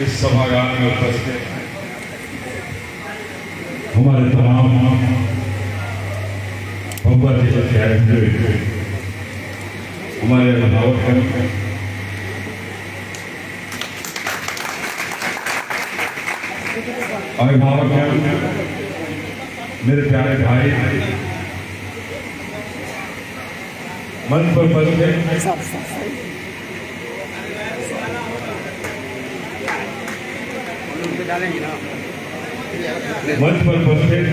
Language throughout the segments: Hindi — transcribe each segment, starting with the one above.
इस सभागार में उपस्थित हमारे तमाम भगवा जी के हमारे अभिभावक मेरे प्यारे भाई मंच पर डालेंगे ना मंच पर उपस्थित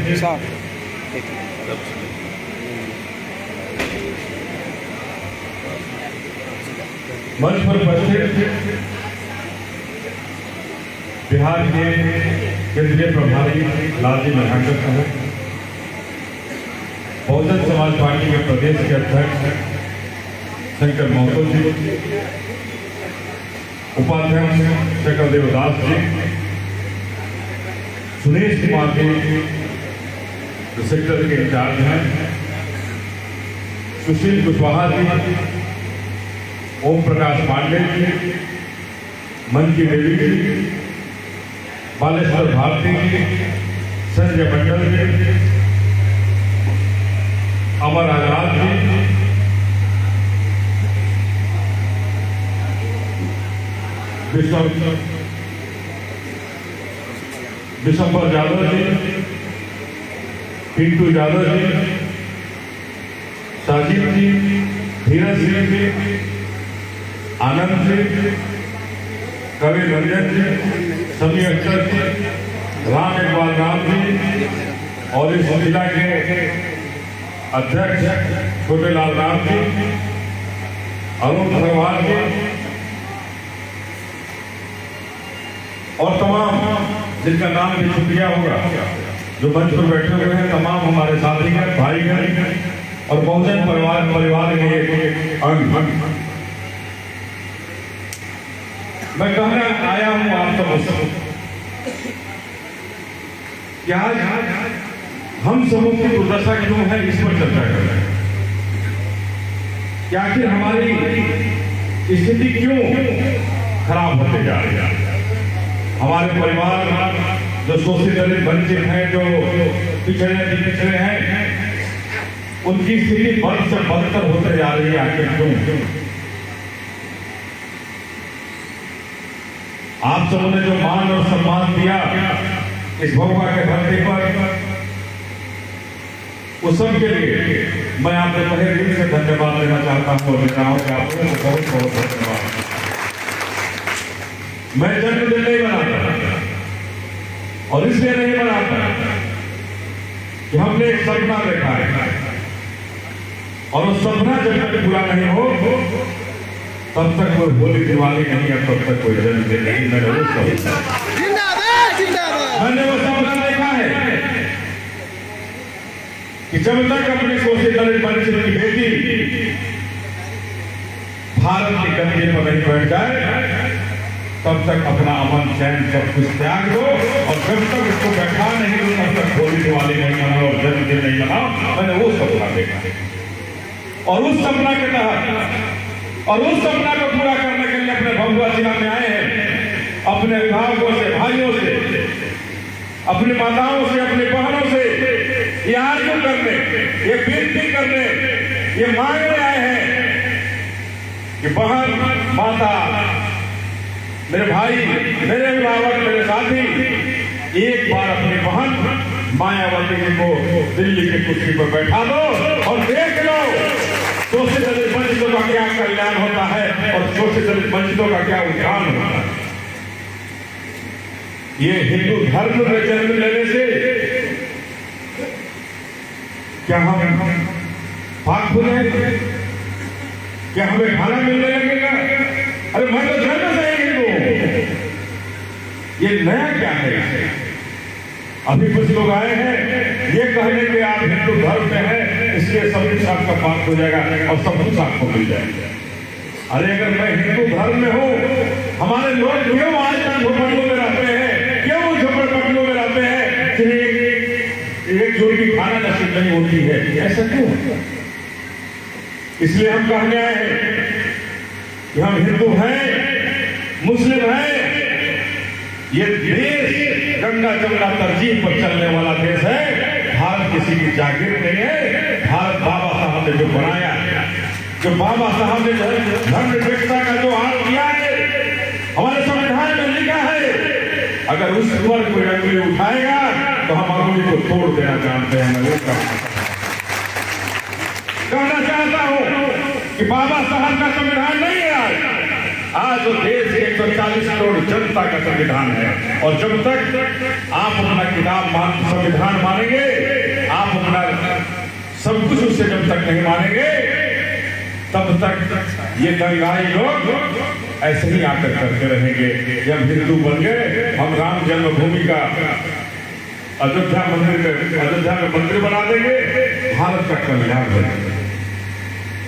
मंच पर उपस्थित बिहार के केंद्रीय प्रभारी लालजी मधाकर साहब, बहुजन समाज पार्टी के प्रदेश के अध्यक्ष शंकर महतो जी, उपाध्यक्ष शंकर देवदास जी, सुरेश कुमार जी जो सेक्टर के इंचार्ज हैं, सुशील कुशवाहा जी, ओम प्रकाश पांडे जी, मन की देवी जी, बालेश्वर भारती जी, संजय मंडल जी, अमर आजाद जी, विशंबर यादव जी, पिंटू यादव जी, साजिद जी, धीरज सिंह जी, आनंद जी, कवि रंजन जी, समी अख्तर जी, राम इकबाल राम जी और इस जिला के अध्यक्ष छोटेलाल राम जी, अरुण भगवान जी और तमाम जिनका नाम भी छुपिया होगा जो मंच पर बैठे हुए हैं, तमाम हमारे साथी हैं, भाई हैं और बहुजन परिवार के एक अंग। मैं कहना आया हूं आप सबको कि आज हम सबों की दुर्दशा क्यों है, इस पर चर्चा कर रहे हैं कि आखिर हमारी स्थिति क्यों खराब होते जा रही है। हमारे परिवार जो शोषित दलित वंचित हैं, जो पिछड़े हैं, उनकी स्थिति बद से बदतर होते जा रही है। आखिर क्यों? आप सबों ने जो मान और सम्मान दिया इस भगवा के धरती पर, उस सब के लिए मैं आपको तहे दिल से धन्यवाद देना चाहता हूं और देना हूं कि आपको बहुत बहुत धन्यवाद। मैं जन्मदिन नहीं मनाता और इसलिए नहीं मनाता कि हमने एक सपना देखा है और उस सपना जब तक पूरा नहीं हो तब तक कोई होली दिवाली नहीं है, तब तक कोई जन्मदिन नहीं। मैंने वो सपना देखा है कि जब तक अपनी शोषित दलित वंचित की बेटी भारत की कंधे पर नहीं बैठ जाए तब तक अपना अमन चैन सब कुछ त्याग दो और जब तक उसको बैठा नहीं दो तब तक होली दिवाली नहीं मनाओ और जन्मदिन नहीं मनाओ। मैंने वो सपना देखा और उस सपना के तहत और उस सपना को पूरा करने के लिए अपने भगवा जिला में आए हैं, अपने अभिभावकों से, भाइयों से, अपनी माताओं से, अपनी बहनों से ये आर्जू करने, ये विनती करने, ये मांगने आए हैं कि बहन, माता, मेरे भाई, मेरे अभिभावक, मेरे साथी, एक बार अपनी बहन मायावती जी को दिल्ली की कुर्सी पर बैठा दो और देख लो शोषित दलित वंचितों का क्या कल्याण होता है और शोषित दलित वंचितों का क्या उत्थान होता है। ये हिंदू धर्म में जन्म लेने से क्या हम पाक हो जाएंगे? क्या हमें खाना मिलने लगेगा? अरे मैं तो जन्म से हिंदू हूं, ये नया क्या है? अभी कुछ लोग आए हैं ये कहने के आप हिंदू धर्म में हैं इसलिए सब कुछ आपका पाक हो जाएगा और सब कुछ आपको मिल जाएगा। अरे अगर मैं हिंदू धर्म में हूं, हमारे लोग क्यों आजकल झोपड़ियों में रहते हैं, क्यों झोपड़पट्टियों में रहते हैं, एक जोड़ की खाना नसीब नहीं होती है, ऐसा क्यों? इसलिए हम कहने आए हैं कि हम हिंदू हैं, मुस्लिम हैं, ये देश गंगा जमुना तरजीह पर चलने वाला देश है। भारत किसी की जागीर नहीं है। भारत बाबा साहब ने जो बनाया है, जो बाबा साहब ने धर्मनिरपेक्षता का जो आग किया है, हमारे संविधान में लिखा है, अगर उस पर कोई अंगुली उठाएगा तो हम अंगुली को तोड़ देना जानते हैं। मैं वो कहना चाहता हूं कि बाबा साहब का संविधान नहीं है आज जो देश के 140 करोड़ जनता का संविधान है। और जब तक आप अपना संविधान मानेंगे, आप अपना सब कुछ उससे जब तक नहीं मानेंगे, तब तक ये दंगाई लोग ऐसे ही आकर करते रहेंगे। जब हिंदू बन गए, हम राम जन्मभूमि का अयोध्या में मंदिर बना देंगे, भारत का कल्याण हो जाएगा।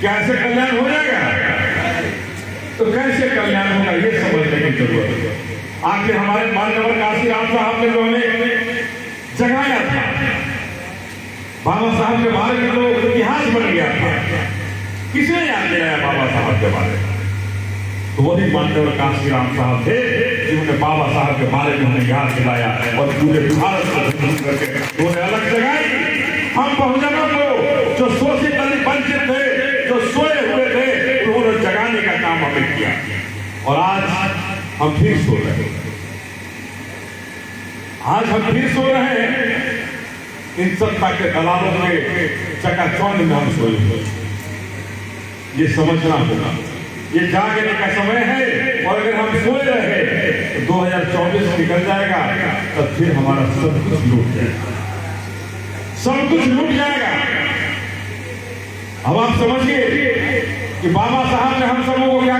कैसे कल्याण हो जाएगा? तो कैसे कल्याण होगा ये समझने की जरूरत है। आखिर हमारे माननीय काशीराम साहब ने जो हमें जगाया था, बाबा साहब के बारे में तो इतिहास बन गया था। किसने याद दिलाया बाबा साहब के बारे में? तो वही माननीय काशीराम साहब थे जिन्होंने बाबा साहब के बारे में हमें याद दिलाया और पूरे भारत को करके उन्होंने अलग जगाई। हम बहुजनों को जो शोषित वंचित थे, जो सोए हुए थे, उन्होंने जगाने का काम हमें किया। और आज हम फिर सो रहे हैं। आज हम फिर सो रहे हैं इन सत्ता के दलालों के चकाचौंध में हम सोए हुए। ये समझना होगा, ये जागने का समय है। और अगर हम सोए रहे तो 2024 निकल जाएगा, तब फिर हमारा सब कुछ लूट जाएगा, सब कुछ लूट जाएगा। अब आप समझिए कि बाबा साहब ने हम सबों को क्या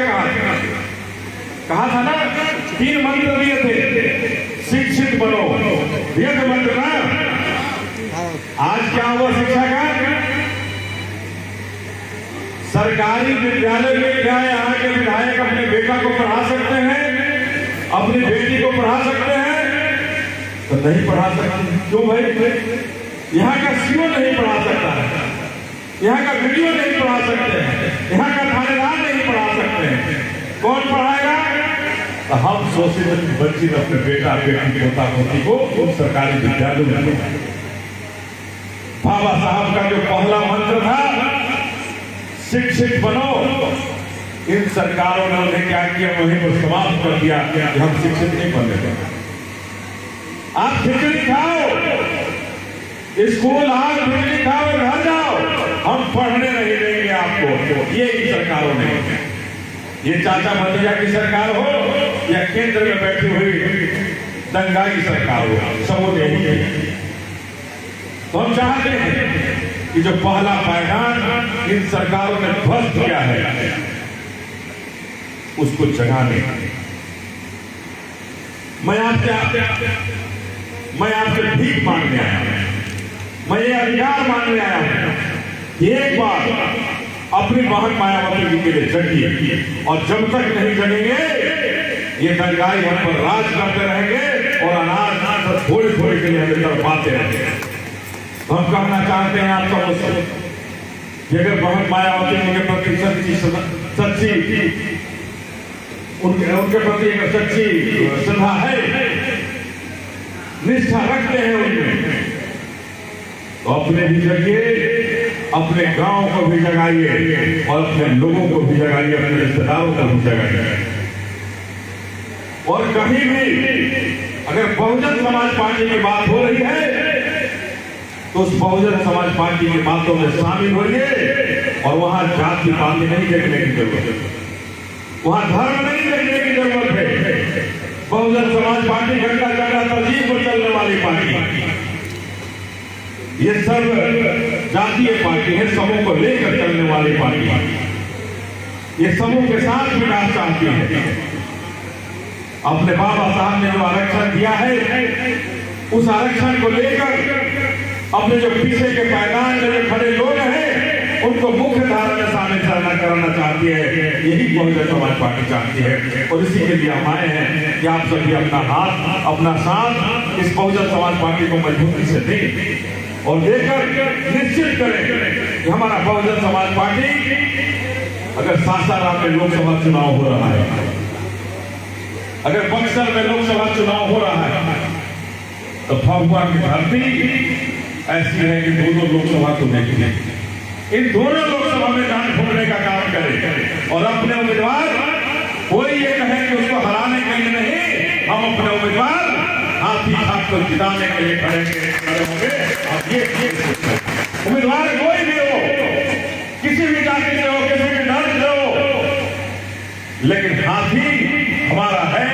कहा था ना, 3 मंत्र दिए थे, शिक्षित बनो, दिए थे मंत्र ना। आज क्या हुआ शिक्षा का? सरकारी विद्यालय में क्या यहाँ के विधायक अपने बेटा को पढ़ा सकते हैं, अपनी बेटी को पढ़ा सकते हैं? तो नहीं पढ़ा सकते। क्यों भाई? यहाँ का सीओ नहीं पढ़ा सकता है, यहाँ का वीडियो नहीं पढ़ा सकते हैं, यहाँ का थानेदार नहीं पढ़ा सकते हैं। कौन पढ़ाएगा? तो हम शोषित वंचित अपने बेटा बेटी पोता पोती को उन सरकारी विद्यालयों में। बाबा साहब का जो पहला मंत्र था, शिक्षित बनो, इन सरकारों ने उन्हें क्या किया? वहीं को समाप्त कर दिया कि हम शिक्षित नहीं बनने देंगे। आप खिचड़ी खाओ, स्कूल आओ, खिचड़ी खाओ, घर जाओ, हम पढ़ने नहीं देंगे आपको। ये सरकारों ने, ये चाचा भतीजा की सरकार हो या केंद्र में बैठी हुई दंगाई सरकार हो, सबों ने ही। तो हम चाहते हैं कि जो पहला पैगाम इन सरकारों ने ध्वस्त किया है, उसको जगाने। मैं आपसे भीख मांगने आया हूं, मैं ये अधिकार मांगने आया हूं। एक बार अपनी बहन मायावती जी के लिए जगिए। और जब तक नहीं जगेंगे, ये दंगाई हम पर राज करते रहेंगे और अनाज थोड़ी थोड़ी के लिए हमें तड़पाते रहेंगे। हम कहना चाहते हैं आप सबसे कि अगर बहन मायावती जी के प्रति सच्ची उनके प्रति एक सच्ची श्रद्धा है, निष्ठा रखते हैं उनमें, तो अपने भी जगिए, अपने गांव को भी जगाइए और अपने लोगों को भी जगाइए, अपने रिश्तेदारों को भी जगाइए। और कहीं भी अगर बहुजन समाज पार्टी की बात हो रही है, तो उस बहुजन समाज पार्टी की बातों में शामिल होइए। और वहां जाति पाति नहीं देखने की जरूरत है, वहां धर्म नहीं देखने की जरूरत है। बहुजन समाज पार्टी गंगा जमुना तरजीह पर चलने वाली पार्टी, ये सब जातीय पार्टी है, सबों को लेकर चलने वाली पार्टी, ये सबों के साथ विकास चाहती है। अपने बाबा साहब ने जो आरक्षण दिया है, उस आरक्षण को लेकर अपने जो पीछे के पायदान में जो खड़े लोग हैं, उनको मुख्य धारा में शामिल करना चाहती है। यही बहुजन समाज पार्टी चाहती है। और इसी के लिए हम आए हैं कि आप सभी अपना हाथ, अपना साथ इस बहुजन समाज पार्टी को मजबूती से दें और देकर निश्चित करें कि हमारा बहुजन समाज पार्टी, अगर सासाराम में लोकसभा चुनाव हो रहा है, अगर बक्सर में लोकसभा चुनाव हो रहा है तो भभुआ की धरती ऐसी है कि दोनों लोकसभा को नहीं, इन दोनों लोकसभा में दान फूकने का काम करे और अपने उम्मीदवार, कोई ये कहे कि उसको हराने के लिए नहीं, हम अपने उम्मीदवार हाथी हाथ को जिताने के लिए खड़े होंगे। और ये उम्मीदवार कोई भी हो, किसी भी जाति से हो, किसी भी धर्म से हो, लेकिन हाथी हमारा है,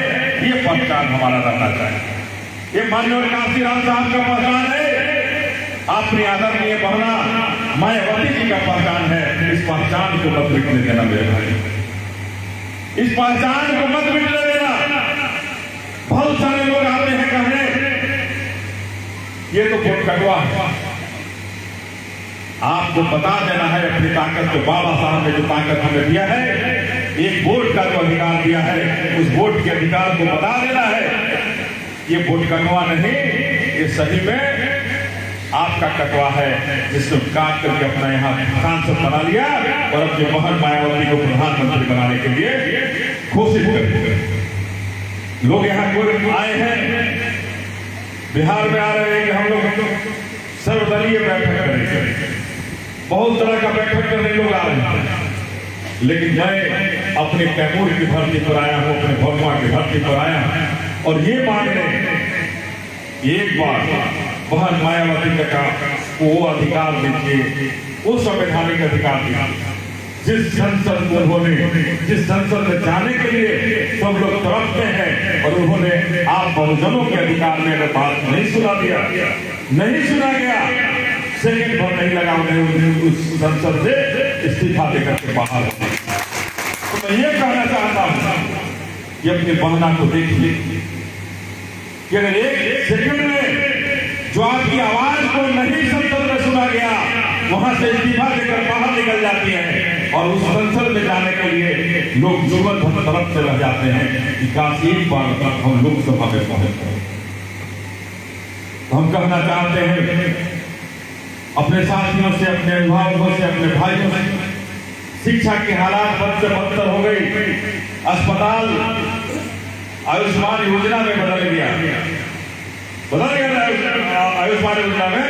ये पहचान हमारा रहना चाहिए। ये माननीय काशीराम साहब का पहचान है, अपनी आदरणीय बहना मायावती जी का पहचान है। इस पहचान को मत मिटने देना मेरे भाई, इस पहचान को मत मिटने देना। बहुत सारे लोग आते हैं कहने ये तो वोट कटवा है। आपको बता देना है अपनी ताकत को, बाबा साहब ने जो ताकत हमें दिया है, एक वोट का जो अधिकार दिया है, उस वोट के अधिकार को बता देना है। ये वोट कटवा नहीं, ये सही में आपका कटवा है, जिसने काट करके अपना यहाँ सांसद बना लिया और अपने बहन मायावती को प्रधानमंत्री बनाने के लिए घोषित कर। लोग यहाँ कोई आए हैं, बिहार में आ रहे हैं कि हम लोग सर्वदलीय बैठक करेंगे, बहुत तरह का बैठक करने लोग आ रहे हैं, लेकिन मैं अपने कैमूर की धरती पर आया हूँ, अपने भभुआ की धरती पर आया हूँ और ये मानने एक बार बहन मायावती का वो अधिकार दीजिए, वो संवैधानिक अधिकार दीजिए जिस संसद को उन्होंने, जिस संसद में जाने के लिए सब लोग तरफते हैं और उन्होंने आप बहुजनों के अधिकार में अगर बात नहीं सुना दिया, नहीं सुना गया, सेकंड भर नहीं लगा उन्हें उस संसद से इस्तीफा देकर के बाहर। तो मैं ये कहना चाहता हूं कि अपनी बहना को देखिए कि अगर एक सेकंड में जो आपकी आवाज को नहीं संसद में सुना गया, वहां से इस्तीफा देकर बाहर निकल जाती है और उस संसद में जाने के लिए लोग जीवन भर तरफ से रह जाते हैं कि काश एक बार तक हम लोकसभा में पहुंचे। हम कहना चाहते हैं अपने साथियों से, अपने अभिभावकों से, अपने भाइयों से, शिक्षा के हालात बद से बदतर हो गई। अस्पताल आयुष्मान योजना में बदल गया आयुष्मान योजना में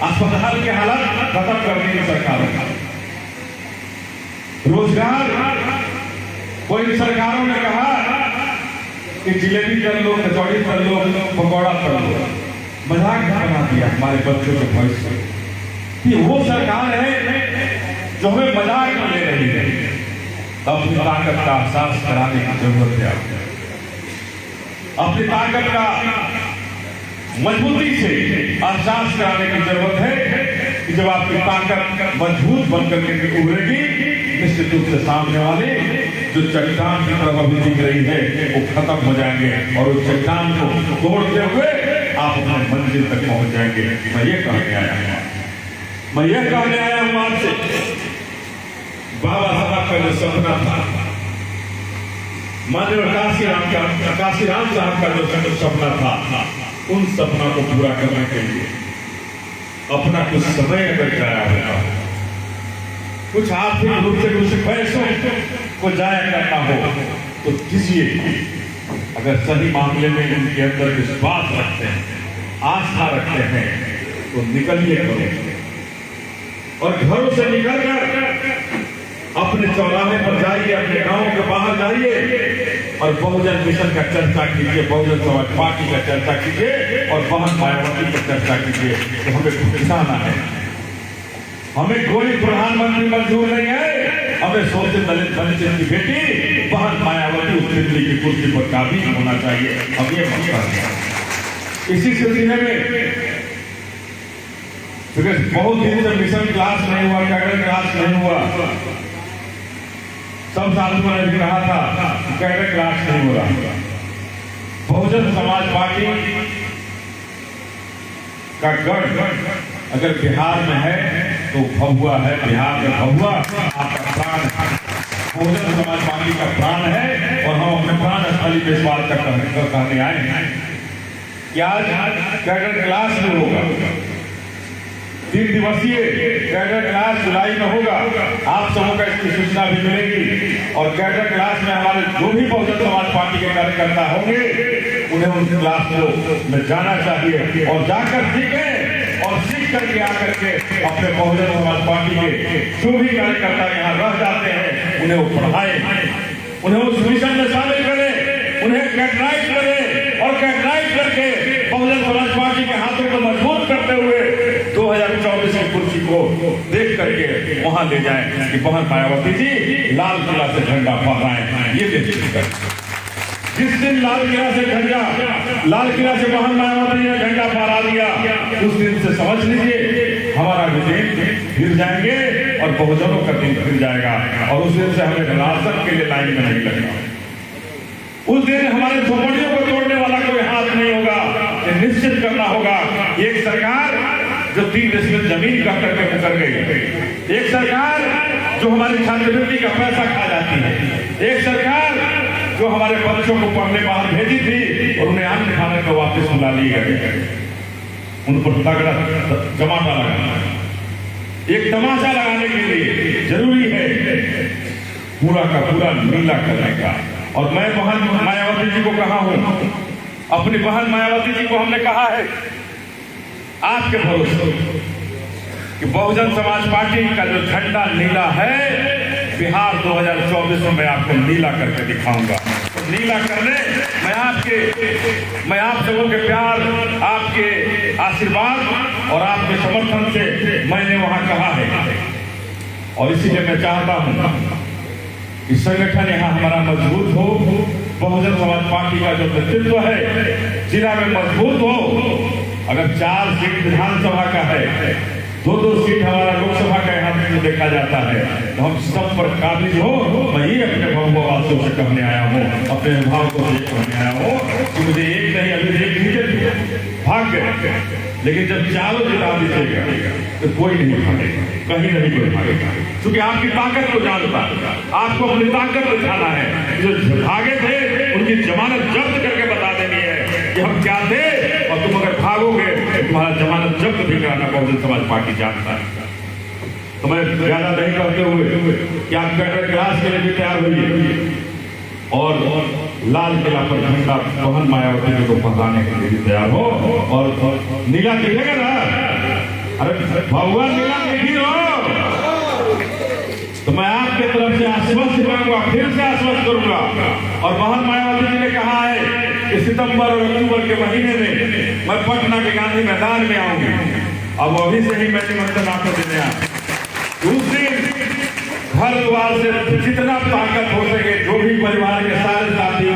अस्पताल के हालात खत्म कर दी सरकार। रोजगार कोई सरकारों ने कहा कि जिलेबी कर लो, कचौड़ी कर लो, पकौड़ा कर लो, मजाक बना दिया हमारे बच्चों के भविष्य कि वो सरकार है जो हमें मजाक में ले रही है। अपनी ताकत का एहसास कराने की जरूरत है, अपनी ताकत का मजबूती से एहसास कराने की जरूरत है कि जब आपकी ताकत मजबूत बनकर के उभरेगी, निश्चित रूप से सामने वाले जो चट्टान की तरफ अभी दिख रही है वो खत्म हो जाएंगे और उस चट्टान को तोड़ते हुए आप अपने मंजिल तक पहुंच जाएंगे। मैं ये कहने आया हूं, मैं ये कहने आया हूं आपसे, बाबा साहब का जो सपना था, माननीय काशीराम साहब का जो सपना था, उन सपना को पूरा करने के लिए अपना कुछ समय अगर जाया होगा, कुछ आर्थिक रूप से कुछ पैसों को जाया करना हो तो कीजिए। अगर सही मामले में इनके अंदर विश्वास रखते हैं, आस्था रखते हैं तो निकलिए करो और घरों से निकलकर अपने चौराहे पर जाइए, अपने गांव के बाहर जाइए और बहुजन मिशन का चर्चा कीजिए, बहुजन समाज पार्टी का चर्चा कीजिए और बहन मायावती पर चर्चा कीजिए। तो हमें किसाना है, हमें कोई प्रधानमंत्री मंजूर नहीं है, हमें सोचते दलित वंचित की बेटी बहन मायावती उस दिल्ली की कुर्सी पर काबिज होना चाहिए। हम ये मसला है। इसी सिलसिले में बहुत दिन से मिशन क्लास नहीं हुआ, कैडर क्लास नहीं हुआ, सब साथियों ने भी कहा था कैडर क्लास नहीं हो रहा। बहुजन समाज पार्टी का गढ़ अगर बिहार में है तो भभुआ है, बिहार में भभुआ आपका प्राण है, बहुजन समाज पार्टी का प्राण है और हम अपने प्राण स्थली पे इस बात का कहने आए हैं कि आज कैडर क्लास में होगा। 3 दिवसीय कैडर क्लास जुलाई में होगा। आप सबों को इसकी सूचना भी मिलेगी और कैडर क्लास में हमारे जो भी बहुजन समाज पार्टी के कार्यकर्ता होंगे उन्हें उस क्लास को में जाना चाहिए और जाकर सीखें और सीख करके आकर के अपने बहुजन समाज पार्टी के जो भी कार्यकर्ता यहाँ रह जाते हैं उन्हें वो पढ़ाएं, उन्हें उस मिशन में शामिल करें, उन्हें कैडराइज करें और कैडराइज करके बहुजन समाज पार्टी के हाथों को मजबूत करते हुए 2024 की कुर्सी को देख करके वहां ले जाएं कि बहन मायावती जी लाल किला से झंडा फहराएं। ये देखिए जिस दिन लाल किला से बहन मायावती ने झंडा फहरा दिया उस दिन से समझ लीजिए हमारा दिन फिर जाएंगे और बहुजनों का दिन फिर जाएगा और उस दिन से हमें राशन के लिए लाइन में नहीं लगेगा। उस दिन हमारे झोपड़ियों को तोड़ने वाला कोई हाथ नहीं होगा। ये निश्चित करना होगा। एक सरकार जो 3 डिसमिल जमीन का करके मुकर गई, एक सरकार जो हमारी छात्रवृत्ति का पैसा खा जाती है, एक सरकार जो हमारे बच्चों को पढ़ने बाहर भेजी थी और उन्हें अन्न खाने को वापस बुला लिए गए, उन पर तगड़ा जमाता लगाना, एक तमाशा लगाने के लिए जरूरी है पूरा का पूरा नीला करने का। और मैं बहन मायावती जी को कहा हूं, अपनी बहन मायावती जी को हमने कहा है आपके भरोसे कि बहुजन समाज पार्टी का जो झंडा नीला है बिहार 2024 में मैं आपको नीला करके दिखाऊंगा। तो नीला करने मैं आप सबों के प्यार, आपके आशीर्वाद और आपके समर्थन से मैंने वहां कहा है और इसीलिए मैं चाहता हूं कि संगठन यहाँ हमारा मजबूत हो, बहुजन समाज पार्टी का जो नेतृत्व है जिला में मजबूत हो। अगर 4 सीट विधानसभा का है, 2-2 सीट हमारा लोकसभा का यहाँ देखा जाता है तो हम सब पर काबिज हो। मैं ये अपने बहुवासियों से कहने आया हूँ, अपने अभिभावकों से कहने आया हूँ कि मुझे एक नहीं अभी एक नीचे भाग गए, लेकिन जब 4 जिला दीजिएगा तो कोई नहीं भागेगा, कहीं नहीं कोई भागेगा, क्योंकि आपकी ताकत को जानता, आपको अपनी ताकत दिखाना है। जो भागे थे उनकी जमानत जब्त करके बता देनी है कि हम क्या थे और तुम अगर भागोगे तो तुम्हारा जमानत जब्त भी कराना बहुजन समाज पार्टी जानता है। तो मैं ज्यादा नहीं करते हुए कि आप कैडर क्लास के लिए भी तैयार हुई और लाल किला पर झंडा बहन मायावती जी को फहराने के लिए भी तैयार हो और नीला दिखेगा ना, अरे भगवान नीला देखी हो तो मैं आपके तरफ से आश्वस्त करूंगा, फिर से आश्वस्त करूंगा। और बहन मायावती जी ने कहा है कि सितंबर और अक्टूबर के महीने में मैं पटना के गांधी मैदान में आऊंगी। अब अभी से ही मैं निमंत्रण आपको देने आया। उस दिन घर द्वार से जितना ताकत हो सके जो भी परिवार के सारे साथी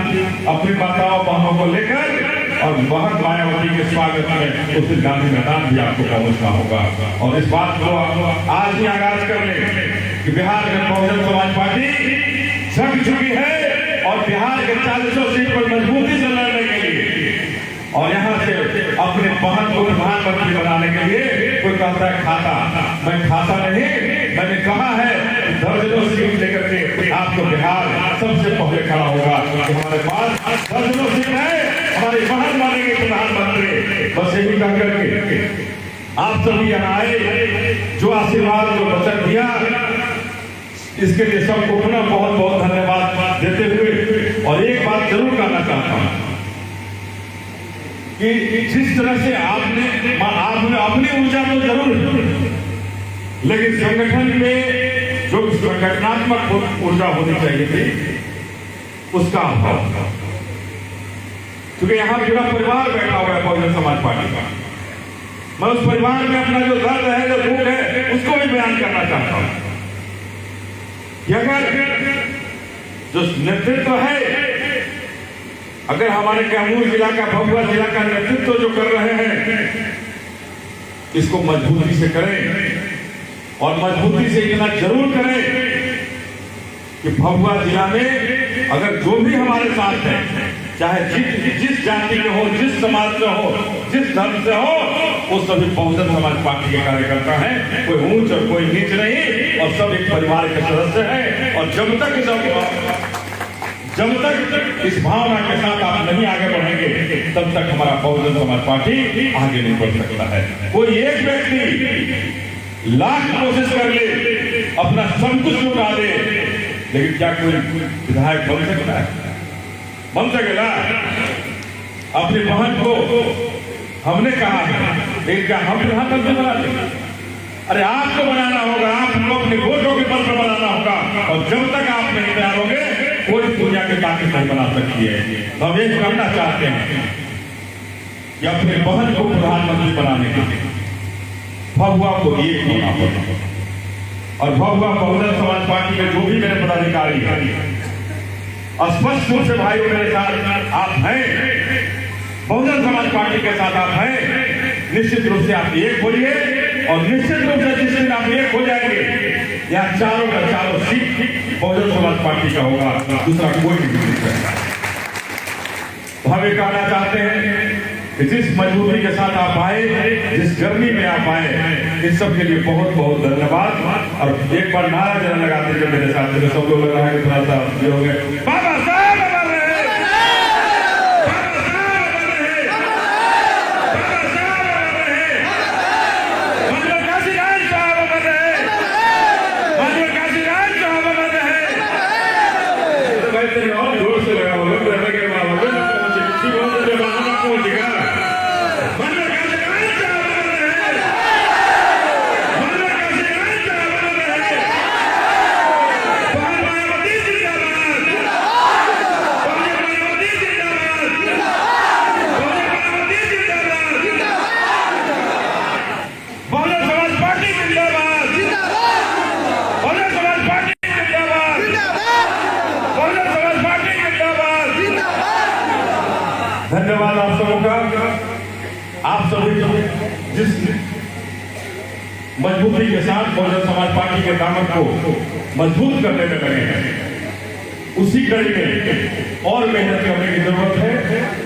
अपनी माताओं बहनों को लेकर और बहन मायावती के स्वागत में उस गांधी मैदान भी आपको पहुंचना होगा। और इस बात को आज ही आगाज कर ले कि बिहार में बहुजन समाज पार्टी जग चुकी है और बिहार के 40 सीट पर मजबूती से लड़ने के लिए और यहाँ से अपने बहन को प्रधानमंत्री बनाने के लिए कोई कहता है खाता, मैं खाता नहीं, मैंने कहा है दर्जनों सीट लेकर के आपको बिहार सबसे पहले खड़ा होगा कि हमारे पास दर्जनों सीट है, हमारी बहन बनेगी प्रधानमंत्री। बस यही कह करके आप सभी यहाँ आए, जो आशीर्वाद जो वचन दिया इसके लिए सबको पुनः बहुत बहुत धन्यवाद देते हुए और एक बात जरूर कहना चाहता हूँ कि जिस तरह से आपने अपनी ऊर्जा तो जरूर, लेकिन संगठन में जो संगठनात्मक ऊर्जा होनी चाहिए थी उसका अभाव, क्योंकि यहाँ पूरा परिवार बैठा हुआ है बहुजन समाज पार्टी का। मैं उस परिवार में अपना जो दर्द है, जो दुख है, उसको भी बयान करना चाहता हूँ कि अगर जो नेतृत्व है, अगर हमारे कैमूर जिला का, भभुआ जिला का नेतृत्व जो कर रहे हैं इसको मजबूती से करें और मजबूती से इतना जरूर करें कि भभुआ जिला में अगर जो भी हमारे साथ है, चाहे जिस जाति के हो, जिस समाज से हो, जिस धर्म से हो, वो सभी बहुजन समाज पार्टी के कार्यकर्ता हैं। कोई ऊंच और कोई नीच नहीं और सब एक परिवार के सदस्य हैं। और जब तक इस भावना के साथ आप नहीं आगे बढ़ेंगे तब तक हमारा बहुजन समाज पार्टी आगे नहीं बढ़ सकता है। कोई एक व्यक्ति लाख कोशिश कर ले, अपना सब कुछ लुटा दे, लेकिन क्या कोई विधायक बन सकता है? बन सकेगा? अपनी बहन को हमने कहा है, लेकिन क्या हम प्रधानमंत्री बना देंगे? अरे आपको बनाना होगा, आपको अपने वोटों के बल पर बनाना होगा, और जब तक आप नहीं तैयार होंगे कोई दुनिया की ताकत नहीं बना सकती है। तो हम ये करना चाहते हैं कि अपने बहन को प्रधानमंत्री बनाने के लिए भगवा को एक होना पड़ेगा, और भगवा बहुजन समाज पार्टी के जो भी मेरे पदाधिकारी हैं, स्पष्ट रूप से भाइयों मेरे साथ आप हैं, बहुजन समाज पार्टी के साथ आप हैं, निश्चित रूप से आप एक होइए, और निश्चित रूप से जिस दिन आप एक हो जाएंगे, यहाँ चारों का चारों सीट बहुजन समाज पार्टी का होगा, दूसरा कोई नहीं जीत सकता। हम ये कहना चाहते हैं कि जिस मजबूरी के साथ आप आए, जिस गर्मी में आप आए, इस सब के लिए बहुत बहुत धन्यवाद। और एक बार नारा जरा लगाते थे मेरे साथ, तो सब लोग लग रहा है कि थोड़ा सा ये हो गए, बाबा साहब अमर रहे, बाबा साहब अमर रहे, बाबा साहब अमर रहे, मनोहर काशीराज साहब अमर रहे, मनोहर काशीराज साहब अमर रहे। तो भाई तेरे और जोर से लगा होगा, तो ऐसा क्या मालूम है, किसी बहुत से बाबा को दिखा, मनोहर काशीराज साहब अमर रहे, मनोहर काशीराज साहब अमर रहे, मायावती जिंदाबाद, मायावती जिंदाबाद, मायावती जिंदाबाद, बहुजन समाज पार्टी जिंदाबाद, बहुजन समाज पार्टी जिंदाबाद, बहुजन समाज पार्टी जिंदाबाद। धन्यवाद आप सबों का। आप सभी जिस मजबूती के साथ बहुजन समाज पार्टी के दामन को मजबूत करने में लगे हैं, उसी कड़ी में और मेहनत करने की जरूरत है,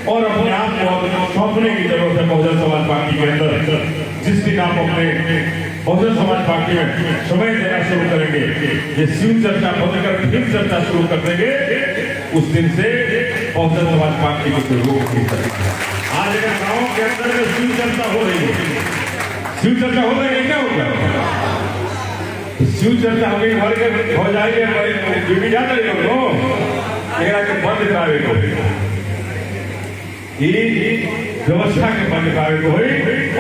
और अपने आप को सौंपने की जरूरत है बहुजन समाज पार्टी के अंदर। जिस दिन आप अपने बहुजन समाज पार्टी में समय देना शुरू करेंगे, ये शिव चर्चा बदलकर फिर चर्चा शुरू कर देंगे, उस दिन से बहुजन समाज पार्टी को कोई रोक नहीं सकता। आज अगर गाँव के अंदर में शिव चर्चा हो रही है, शिव चर्चा हो रही है, क्या होगा? शिव चर्चा हो गई, घर के हो जाएंगे, बीबी जाता है लोग के बंद करावे को, व्यवस्था के बंद करावे को हुई,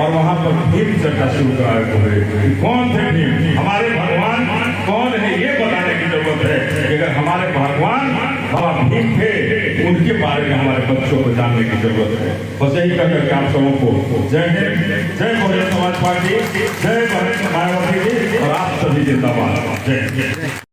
और वहां पर भीम चर्चा शुरू करावे को हुई। कौन थे भीम? हमारे भगवान कौन है ये बताने की जरूरत है। अगर हमारे भगवान बाबा भीम थे, उनके बारे में हमारे बच्चों को जानने की जरूरत है। बस यही कहकर आप सबों को जय हिंद, जय बहुजन समाज पार्टी, जय मायावती जी, और आप सभी जिंदाबाद। जय हिंद।